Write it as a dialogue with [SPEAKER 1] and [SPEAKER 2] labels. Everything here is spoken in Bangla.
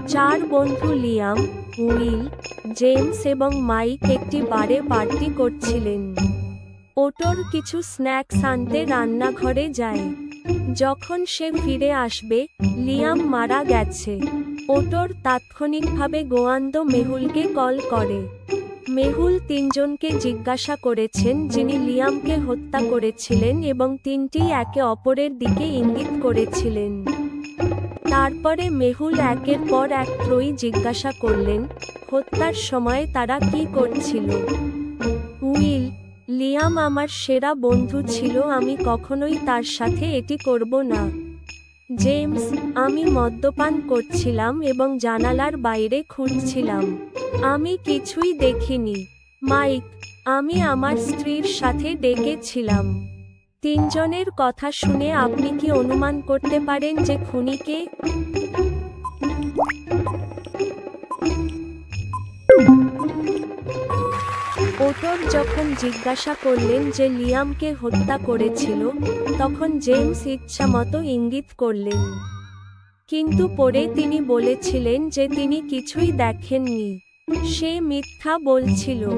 [SPEAKER 1] চার বন্ধু লিয়াম, উইল, জেমস এবং মাইক একটি বারে পার্টি করছিলেন। ওটোর কিছু স্ন্যাক্স আনতে রান্নাঘরে যায়। যখন সে ফিরে আসবে, লিয়াম মারা গেছে। ওটোর তাৎক্ষণিকভাবে গোয়ান্দো মেহুলকে কল করে। মেহুল তিনজনকে জিজ্ঞাসা করেছেন যিনি লিয়ামকে হত্যা করেছিলেন এবং তিনটি একে অপরের দিকে ইঙ্গিত করেছিলেন। তারপরে মেহুল একের পর এক ত্রয়ী জিজ্ঞাসা করলেন, হত্যার সময় তারা কি করছিল। উইল, লিয়াম আমার সেরা বন্ধু ছিল, আমি কখনোই তার সাথে এটি করব না। জেমস, আমি মদ্যপান করছিলাম এবং জানালার বাইরে খুঁজছিলাম। আমি কিছুই দেখিনি। মাইক, আমি আমার স্ত্রীর সাথে ডেকেছিলাম। তিনজনের কথা শুনে আপনি কি অনুমান করতে পারেন যে খুনি কে? ওটোর যখন জিজ্ঞাসা করলেন যে লিয়ামকে হত্যা করেছিল, তখন জেমস ইচ্ছামতো ইঙ্গিত করলেন। কিন্তু পরে তিনি বলেছিলেন যে তিনি কিছুই দেখেননি। সে মিথ্যা বলছিল।